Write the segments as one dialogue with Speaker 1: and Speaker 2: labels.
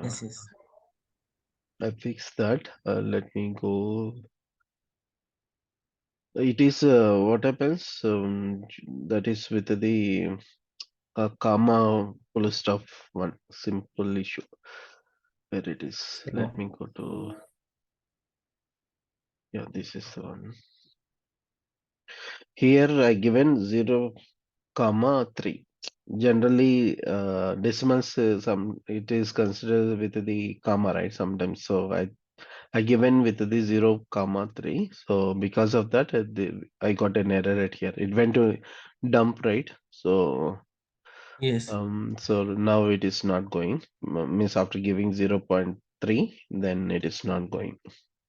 Speaker 1: Yes, yes.
Speaker 2: I fixed that. Let me go. It is what happens. That is with the comma full stop one simple issue. Where it is? Let
Speaker 1: So,
Speaker 2: me go to. Yeah, this is the one. Here I given 0, comma 3. Generally, decimals some it is considered with the comma, right? Sometimes, so I given with the 0, comma 3. So because of that, I got an error right here. It went to dump, right?
Speaker 1: yes.
Speaker 2: So now it is not going. Means after giving 0.3, then it is not going.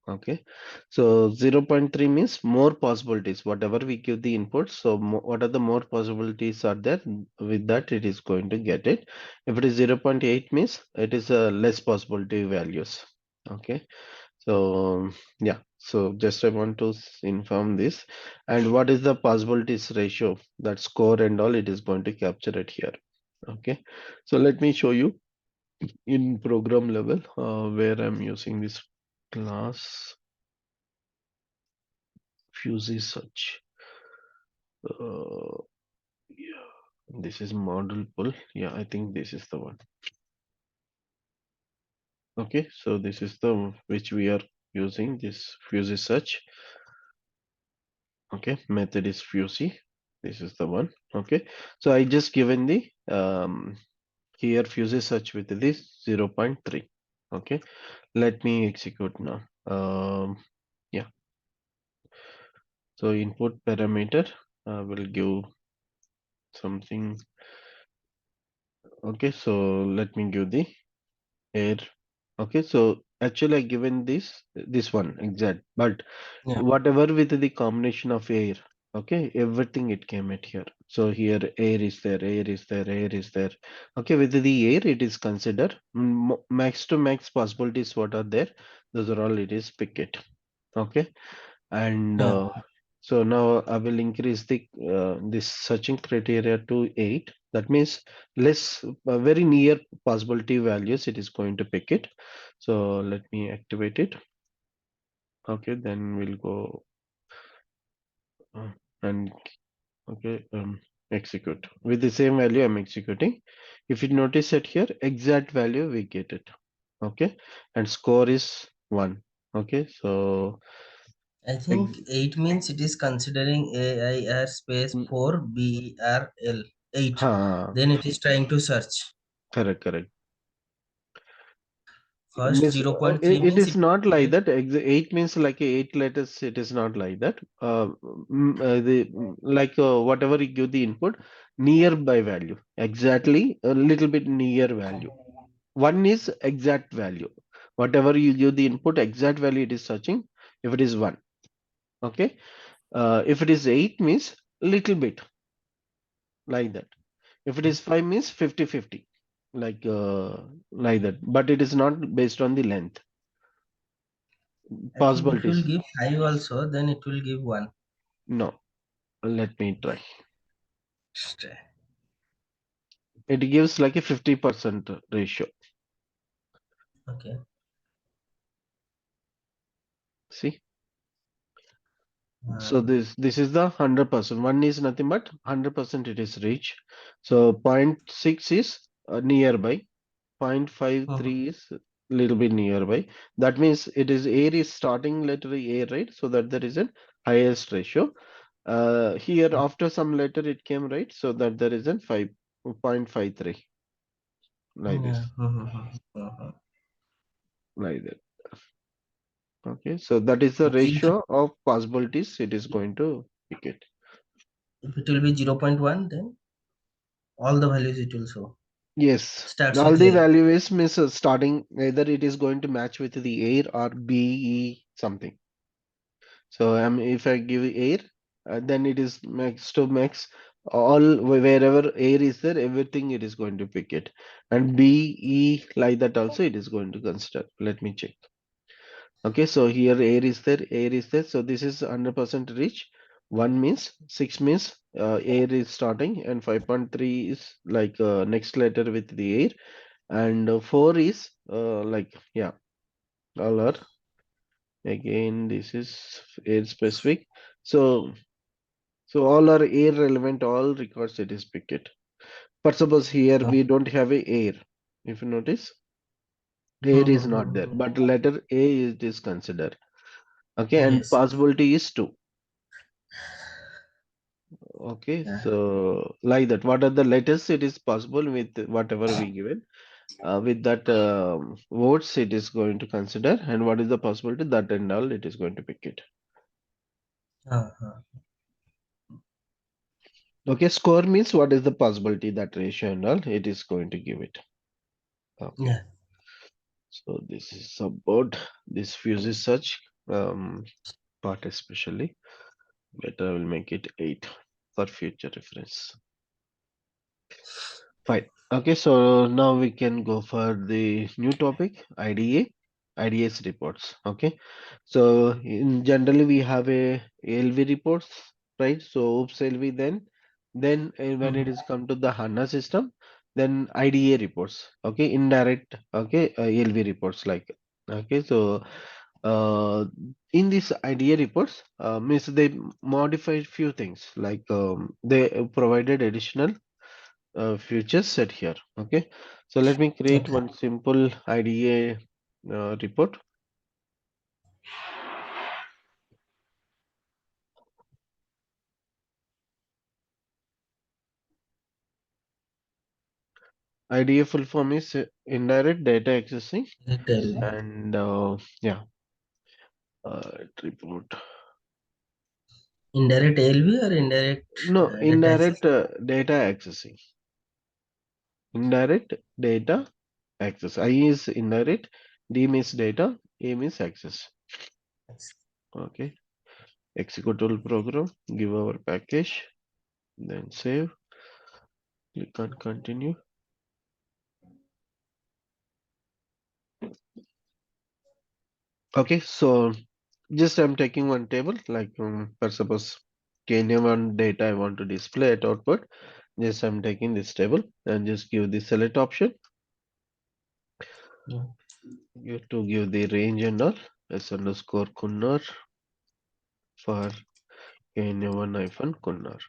Speaker 2: Okay, so 0.3 means more possibilities. Whatever we give the input, so what are the more possibilities are there? With that, it is going to get it. If it is 0.8 means it is a less possibility values. Okay, so yeah, so just I want to inform this. And what is the possibilities ratio? That score and all it is going to capture it here. Okay, so let me show you in program level where I'm using this class. Fuse search. Yeah, this is model pull. Yeah, I think this is the one. Okay, so this is the which we are using this Fuse search. Okay, method is Fuse. This is the one. Okay, so I just given the here Fuse search with this 0.3. Okay, let me execute now. Yeah, so input parameter will give something. Okay, so let me give the air. Okay, so actually I given this one exact, but
Speaker 1: Yeah.
Speaker 2: whatever with the combination of air, okay, everything it came at here. So here air is there, air is there, air is there. Okay, with the air it is considered max to max possibilities what are there. Those are all it is pick it. Okay, and
Speaker 1: Yeah.
Speaker 2: so now I will increase the this searching criteria to 8. That means less, very near possibility values it is going to pick it. So let me activate it. Okay, then we'll go uh, and okay, execute. With the same value I'm executing. If you notice it here, exact value we get it. Okay, and score is 1. Okay, so
Speaker 1: I
Speaker 2: ex
Speaker 1: think 8 means it is considering AIR space
Speaker 2: mm,
Speaker 1: 4 BRL 8.
Speaker 2: ha,
Speaker 1: Then it is trying to search.
Speaker 2: correct, correct.
Speaker 1: First
Speaker 2: Miss,
Speaker 1: 0.3
Speaker 2: it
Speaker 1: means
Speaker 2: is
Speaker 1: it
Speaker 2: not like
Speaker 1: is
Speaker 2: that. 8 means like 8 letters. It is not like that. Like whatever you give the input, nearby value, exactly a little bit near value. One is exact value. Whatever you give the input, exact value it is searching. If it is one, okay. If it is 8 means little bit like that. If it is 5 means 50-50, like that. But it is not based on the length.
Speaker 1: I think it will
Speaker 2: Possibilities.
Speaker 1: give 5 also, then it will give 1.
Speaker 2: No, let me try.
Speaker 1: St-
Speaker 2: It gives like a 50% ratio.
Speaker 1: Okay.
Speaker 2: See, so
Speaker 1: Um,
Speaker 2: this is the 100%. One is nothing but 100% it is reach. So zero point 0.6 is nearby. 0.53 is little bit nearby. That means it is air is starting letter A, right? So that there is a highest ratio. Here after some letter it came right, so that there is a 5.53 like this,
Speaker 1: yeah.
Speaker 2: like that. Okay, so that is the
Speaker 1: If
Speaker 2: ratio of possibilities it is going to pick it.
Speaker 1: it will be 0.1, then all the values it will show.
Speaker 2: Yes,
Speaker 1: Starts
Speaker 2: all
Speaker 1: with
Speaker 2: the
Speaker 1: A.
Speaker 2: value is miss starting either it is going to match with the air or B, E something. So if I give air, then it is max to max. All wherever air is there, everything it is going to pick it. And B, E like that also it is going to consider. Let me check. Okay, so here air is there, air is there. So this is 100% reach. 1 means 6 means air is starting, and 5.3 is like next letter with the air, and 4 is like, yeah, all are again, this is age specific. So all are air relevant, all records it is picket. But suppose here we don't have a air. If you notice, air is not there, but letter A it is considered. Okay, and
Speaker 1: Yes.
Speaker 2: possibility is 2. Okay,
Speaker 1: Yeah.
Speaker 2: so like that, what are the letters it is possible with whatever we given. With that words it is going to consider, and what is the possibility that and all it is going to pick it.
Speaker 1: Uh-huh.
Speaker 2: Okay, score means what is the possibility that ratio and all it is going to give it. Okay,
Speaker 1: Yeah.
Speaker 2: so this is about this fuse search part especially. Better I will make it 8 for future reference. Fine. Okay, so now we can go for the new topic, IDS reports. Okay, so in generally we have a ALV reports, right? So OOPS LV, then when it is come to the HANA system, then IDA reports. Okay, indirect. Okay, ALV reports like. Okay, so in this IDA reports, means they modified few things like they provided additional features set here. Okay, so let me create
Speaker 1: Okay.
Speaker 2: one simple IDA report. IDA full form is indirect data accessing,
Speaker 1: Tell.
Speaker 2: and yeah, report.
Speaker 1: Indirect ALV or indirect
Speaker 2: No,
Speaker 1: data access?
Speaker 2: indirect data accessing. Indirect data access. I is indirect, D means data, A means access. Okay, executable program, give our package, then save, click on continue. Okay, so just I'm taking one table like for suppose KNA1 data I want to display at output. Just I'm taking this table and just give the select option.
Speaker 1: Yeah.
Speaker 2: You have to give the range and all s underscore Kunnar for KNA1 hyphen Kunnar.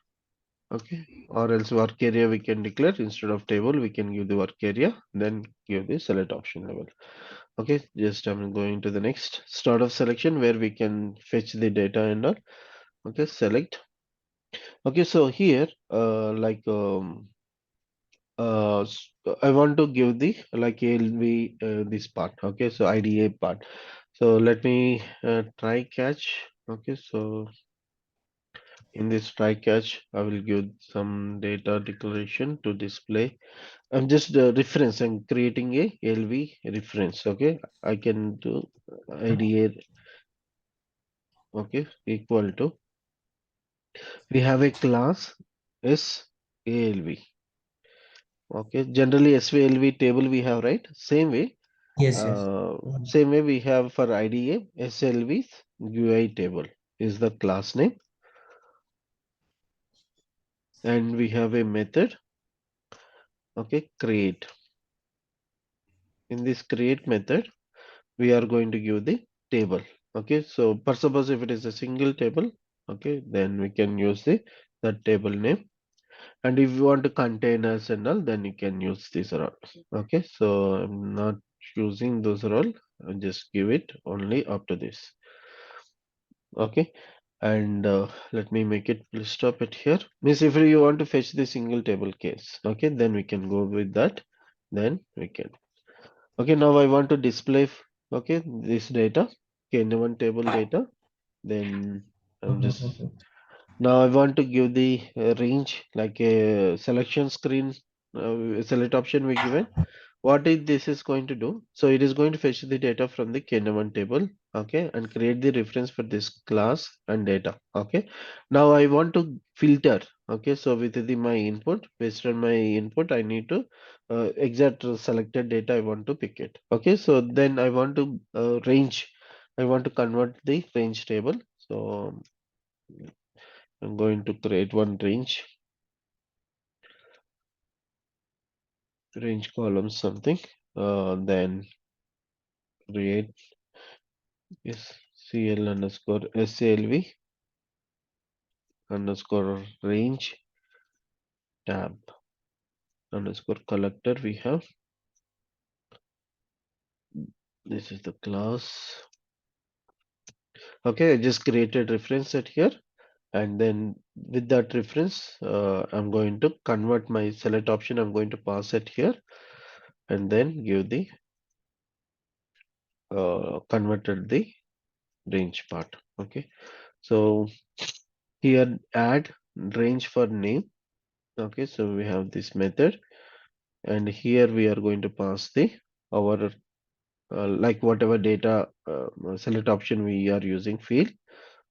Speaker 2: Okay, or else work area we can declare instead of table we can give the work area, then give the select option level. Okay, just I'm going to the next start of selection where we can fetch the data and all. Okay, select. Okay, so here, I want to give the like LV this part. Okay, so IDA part. So let me try catch. Okay, so in this try catch, I will give some data declaration to display. I'm just reference. I'm creating a LV reference. Okay, I can do IDA. Okay, equal to. We have a class SALV. Okay, generally SVLV table we have, right?
Speaker 1: Yes, yes.
Speaker 2: Same way we have for IDA SLV UI table is the class name, and we have a method. Okay, create. In this create method, we are going to give the table. Okay, so per suppose if it is a single table, okay, then we can use the table name. And if you want to containers and all, then you can use these are all. Okay, so I'm not using those are all. I'll just give it only after this. Okay, and let me make it, please stop it here. Means if you want to fetch the single table case, okay, then we can go with that. Then we can. Okay, now I want to display, okay, this data, okay, no one table data. Then I'm just now I want to give the range like a selection screen select option we given. What is this is going to do? So it is going to fetch the data from the KN1 table, okay, and create the reference for this class and data. Okay. Now I want to filter. Okay, so with my input, based on my input, I need to exact selected data I want to pick it. Okay, so then I want to range. I want to convert the range table. So I'm going to create one range. range column something, then create SCL underscore SALV underscore range tab underscore collector. We have this is the class. Okay, I just created reference set here, and then with that reference, I'm going to convert my select option. I'm going to pass it here, and then give the converted the range part. Okay, so here add range for name. Okay, so we have this method, and here we are going to pass the our like whatever data select option we are using field.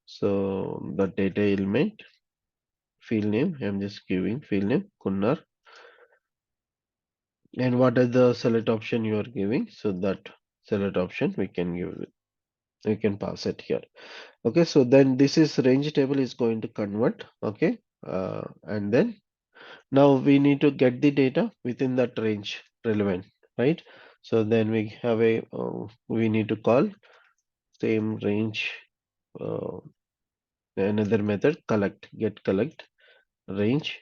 Speaker 2: So the data element field name, I'm just giving field name Kunnar, and what is the select option you are giving, so that select option we can give it, we can pass it here. Okay, so then this is range table is going to convert. Okay, and then now we need to get the data within that range relevant, right? So then we have a we need to call same range uh, another method collect get collect range,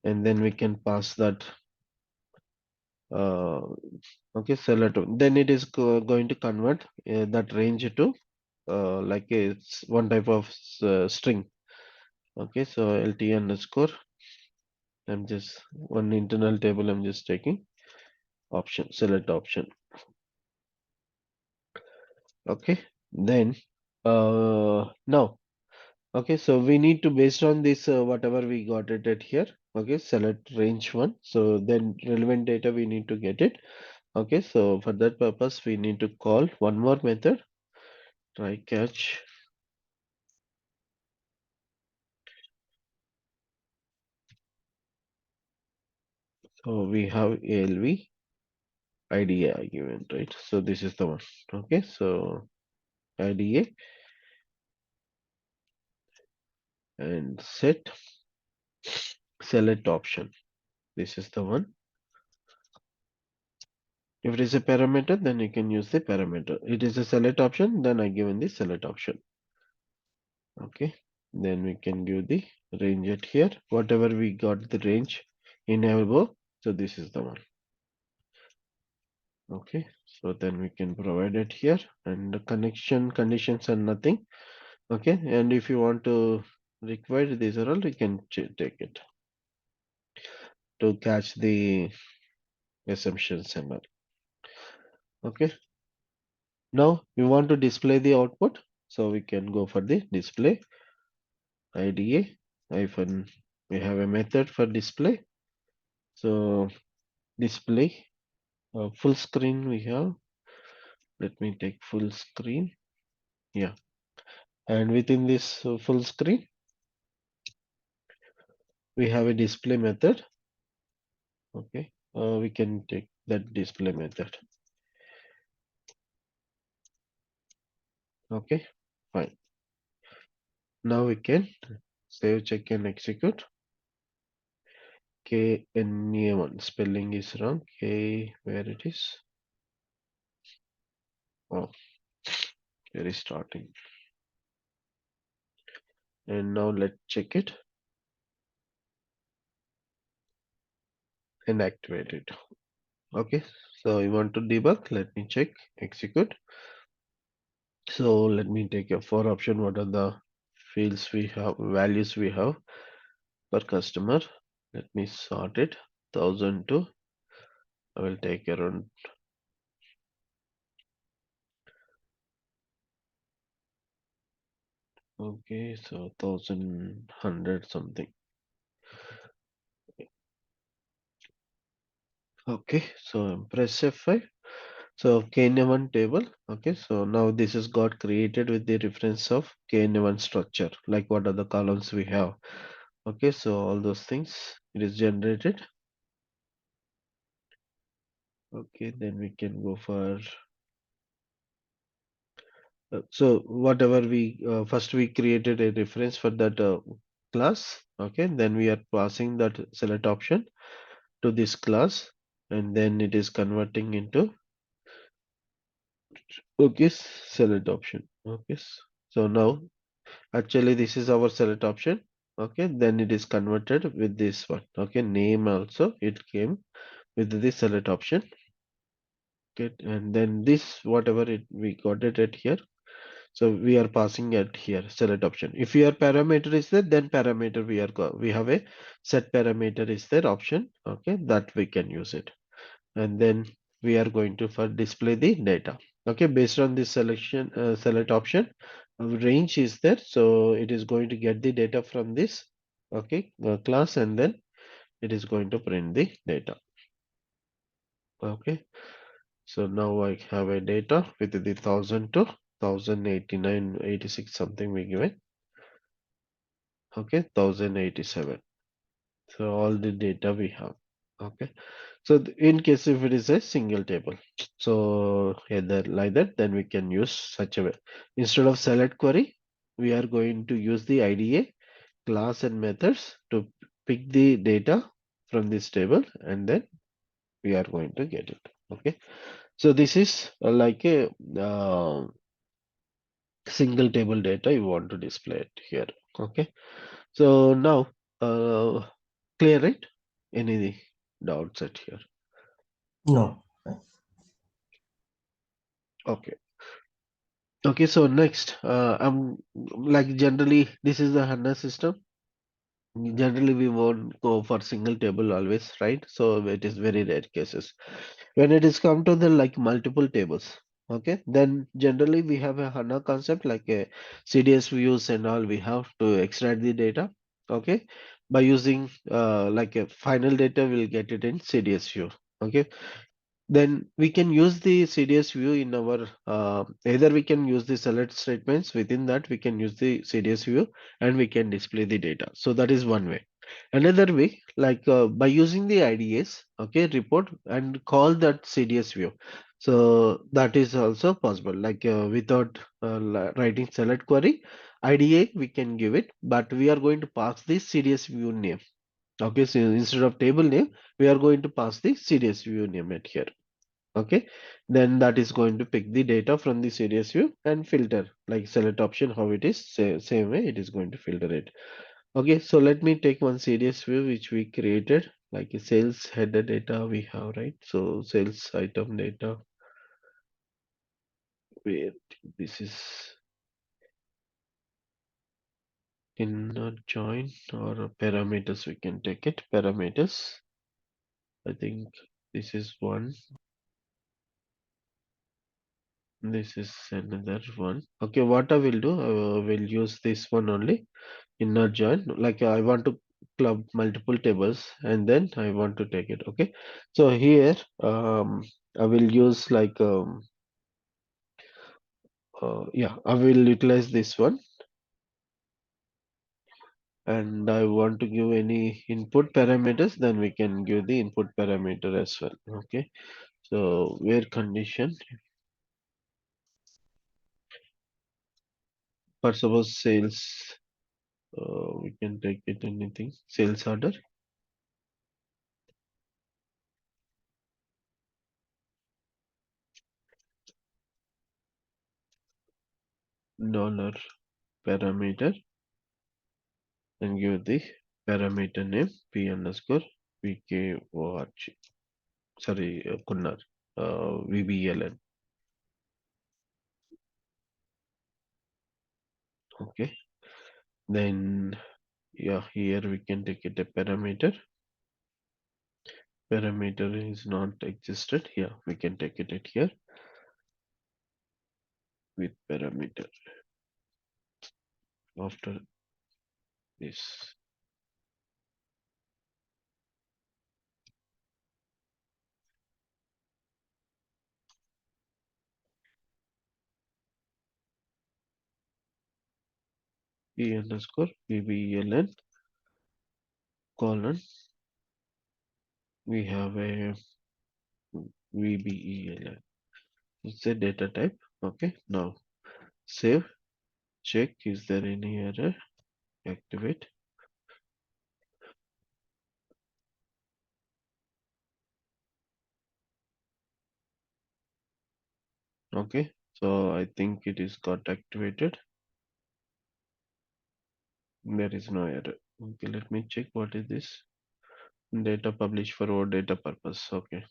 Speaker 2: and then we can pass that uh, okay select, then it is going to convert that range to like it's one type of string. Okay, so lt underscore, I'm just one internal table, I'm just taking option select option. Okay, then now okay, so we need to based on this whatever we got it at here. Okay, select range one, so then relevant data we need to get it. Okay, so for that purpose we need to call one more method, try catch. So we have ALV IDA argument, right? So this is the one. Okay, so IDA and set select option. This is the one. If it is a parameter, then you can use the parameter. It is a select option, then I given the select option. Okay, then we can give the range at here. Whatever we got the range in our book, so this is the one. Okay, so then we can provide it here, and the connection conditions are nothing. Okay, and if you want to require these are all, you can take it to catch the assumptions and all. Okay, now we want to display the output, so we can go for the display IDA hyphen. We have a method for display. So display full screen we have. Let me take full screen. Yeah, and within this full screen, we have a display method. Okay, we can take that display method. Okay, fine. Now we can save, check, and execute. KNA1 spelling is wrong. K, where it is? Oh, restarting. And now let's check it and activate it. Okay, so you want to debug? Let me check, execute. So let me take a for option. What are the fields we have, values we have per customer? Let me sort it. 1002. I will take around. Okay, so 1100 something. Okay, so press F5. So KN1 table. Okay, so now this is got created with the reference of KN1 structure, like what are the columns we have. Okay, so all those things it is generated. Okay, then we can go for so whatever we first we created a reference for that class. Okay, then we are passing that select option to this class, and then it is converting into okay select option. Okay, so now actually this is our select option. Okay, then it is converted with this one. Okay, name also it came with the select option. Okay, and then this whatever it we got it at here. So we are passing it here select option. If your parameter is there, then parameter we have a set parameter is there option. Okay, that we can use it, and then we are going to for display the data. Okay, based on this selection select option, range is there, so it is going to get the data from this okay class, and then it is going to print the data. Okay, so now I have a data with the 1000 to 1089 86 something we given. Okay, 1087. So all the data we have. Okay, so in case if it is a single table, so either like that, then we can use such a way. Instead of select query, we are going to use the IDA class and methods to pick the data from this table, and then we are going to get it. Okay, so this is like a single table data you want to display it here. Okay, so now clear it. Any doubts at here?
Speaker 1: No.
Speaker 2: Okay. Okay, so next, like generally this is the HANA system. Generally we won't go for single table always, right? So it is very rare cases. When it is come to the like multiple tables, okay, then generally we have a HANA concept like a CDS views and all we have to extract the data, okay, by using like a final data we'll get it in CDS view, okay. Then we can use the CDS view in our either we can use the select statements within that we can use the CDS view and we can display the data. So that is one way. Another way, like by using the IDS, okay, report and call that CDS view. So that is also possible. Like without writing select query, IDA we can give it, but we are going to pass the CDS view name. Okay, so instead of table name, we are going to pass the CDS view name at here. Okay, then that is going to pick the data from the CDS view and filter like select option how it is same way it is going to filter it. Okay, so let me take one CDS view which we created like a sales header data we have, right? So sales item data where this is in join or parameters we can take it parameters. I think this is one. This is another one. Okay, what I will do, I will use this one only inner join. Like I want to club multiple tables and then I want to take it. Okay, so here I will use like yeah, I will utilize this one and I want to give any input parameters, then we can give the input parameter as well. Okay, so where condition for suppose sales, we can take it anything sales order dollar parameter and give the parameter name p underscore vkorg. Sorry, Kunnar, VBLN. Okay, then yeah, here we can take it a parameter. Parameter is not existed. Here we can take it at here with parameter after this. P underscore VBLN colon. We have a VBELN. It's a data type. Okay, now save. Check is there any error? Activate. Okay, so I think it is got activated. There is no error. Okay, let me check what is this. Data published for our data purpose. Okay,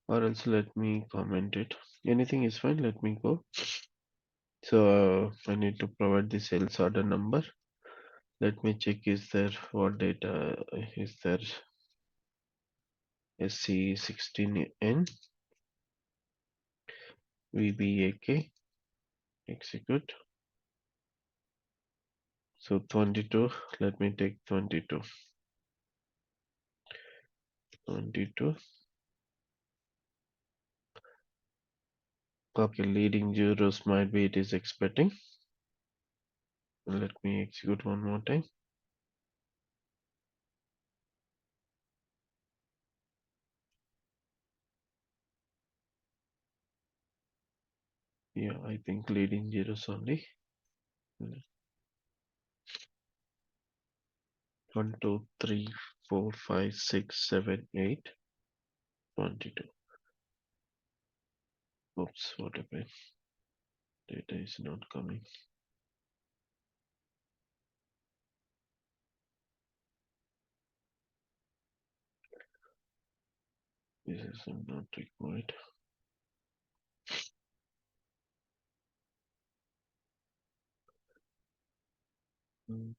Speaker 2: or else let me comment it. Anything is fine. Let me go. So I need to provide the sales order number. Let me check is there what data is there. SC16N VBAK execute. So 22. Let me take 22. 22. Okay, leading zeros might be it is expecting. Let me execute one more time. Yeah, I think leading zeros only. 1, 2, 3, 4, 5, 6, 7, 8, 22. Oops, what happened? Data is not coming. This is not required. Mm,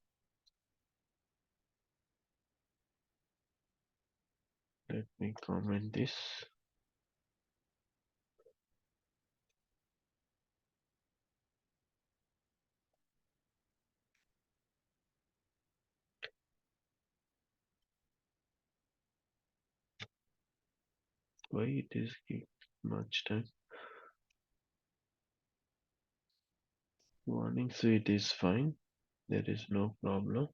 Speaker 2: Let me comment this. Why it is taking much time? Warning, so it is fine. There is no problem.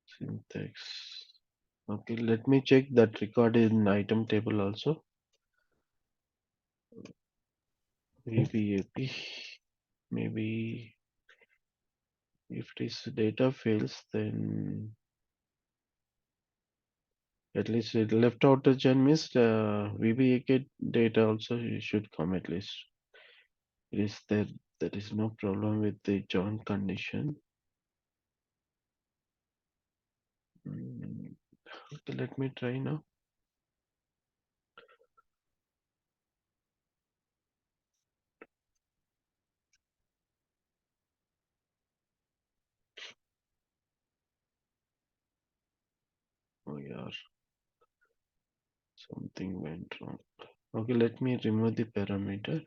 Speaker 2: Syntax. Okay, let me check that record in item table also. VBAP. Maybe if this data fails, then at least it left out the gen means VBAK data also should come at least. It is there. There is no problem with the join condition. Mm, Okay, let me try now. Oh yeah, something went wrong. Okay, let me remove the parameter.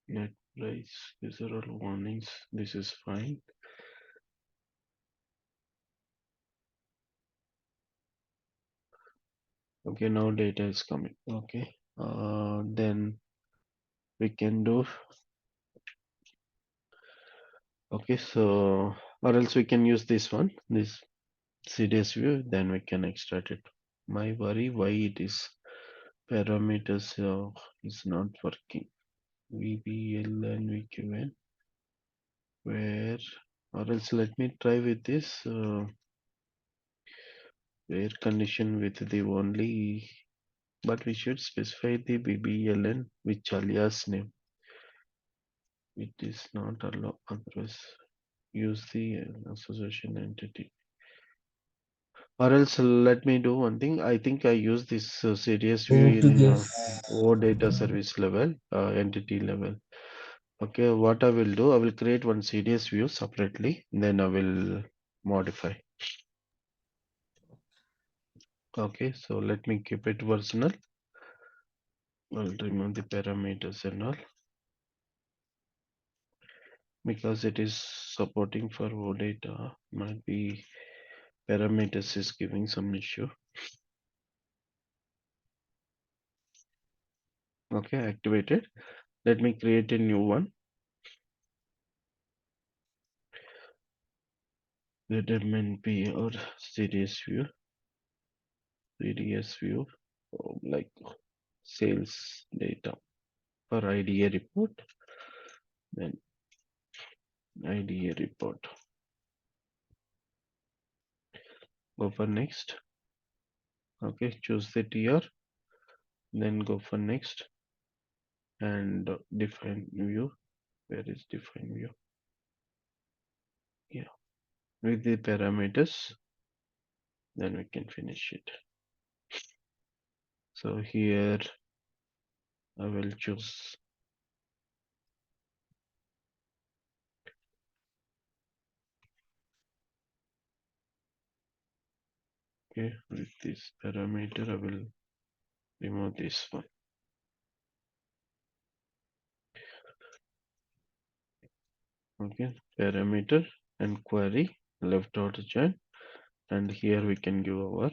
Speaker 2: Net price. These are all warnings. This is fine. Okay, now data is coming. Okay. Then we can do. Okay, so or else we can use this one, this CDS view. Then we can extract it. My worry why it is parameters is not working. VBL and VQN where or else let me try with this where condition with the only but we should specify the BBLN with alias name. It is not allow otherwise use the association entity. Or else let me do one thing. I think I use this CDS
Speaker 1: You
Speaker 2: view
Speaker 1: need to
Speaker 2: in
Speaker 1: give
Speaker 2: O data service level, entity level. Okay, what I will do, I will create one CDS view separately, then I will modify. Okay, so let me keep it versional. I'll remove the parameters and all because it is supporting for OData. Might be parameters is giving some issue. Okay, activated. Let me create a new one. Let MNP or CDS view. CDS view like sales data. for IDA report, then IDA report. Go for next. Okay, choose the tier, then go for next and define view. Where is define view? Yeah, with the parameters, then we can finish it. So here I will choose okay with this parameter. I will remove this one. Okay, parameter and query left outer join, and here we can give our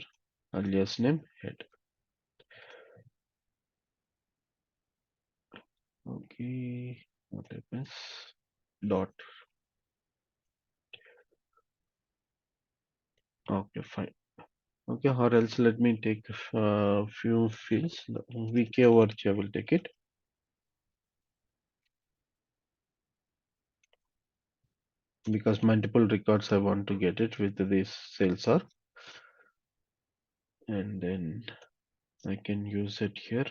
Speaker 2: alias name head. Okay, what happens? Dot. Okay, fine. Okay, or else let me take a few fields. VK or I will take it. Because multiple records I want to get it with this sales arc. And then I can use it here.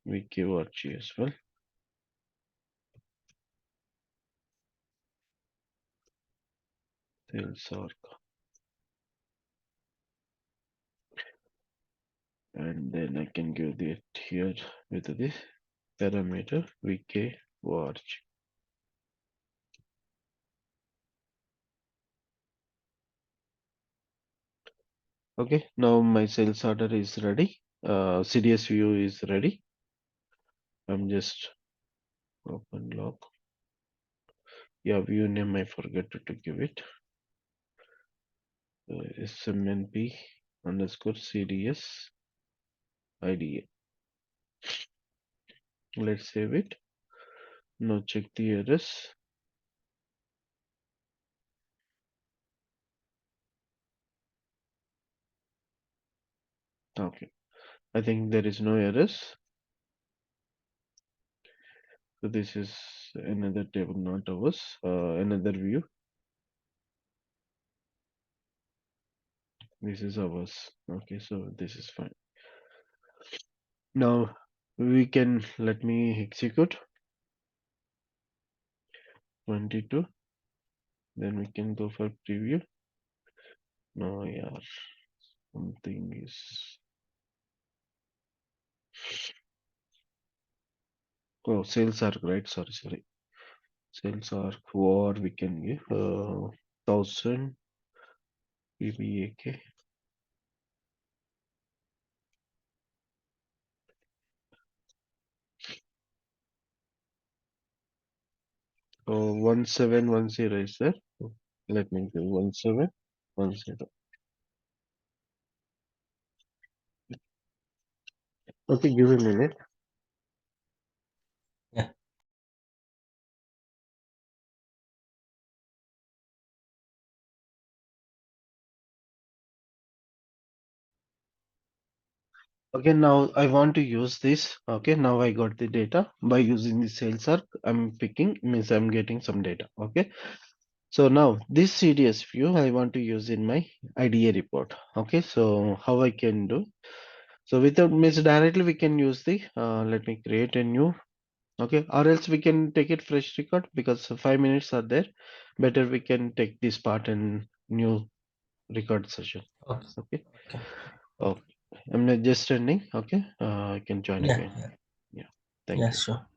Speaker 2: VK or as well. Sales arc. And then I can give it here with this parameter VK watch. Okay, now my sales order is ready. CDS view is ready. I'm just open log. Yeah, view name I forgot to give it. SMNP underscore CDS IDA. Let's save it. Now check the errors. Okay, I think there is no errors. So this is another table, not ours. Another view. This is ours. Okay, so this is fine. Now we can let me execute 22. Then we can go for preview. No, yeah, something is. Oh, sales arc, right? Sorry. Sales arc, or we can give 1000 PBAK. So 1710 is there. Let me do 1710. Okay, give a minute.
Speaker 1: Yeah.
Speaker 2: Okay, now I want to use this. Okay, now I got the data by using the sales arc. I'm picking means I'm getting some data. Okay, so now this CDS view I want to use in my IDA report. Okay, so how I can do? So without means directly we can use the let me create a new. Okay, or else we can take it fresh record because 5 minutes are there. Better we can take this part and new record session.
Speaker 1: Okay.
Speaker 2: Okay.
Speaker 1: Okay.
Speaker 2: Okay. I'm not just ending. Okay. I can join
Speaker 1: Yeah.
Speaker 2: again.
Speaker 1: Yeah.
Speaker 2: Yeah. Thank
Speaker 1: Yeah.
Speaker 2: you.
Speaker 1: Sure.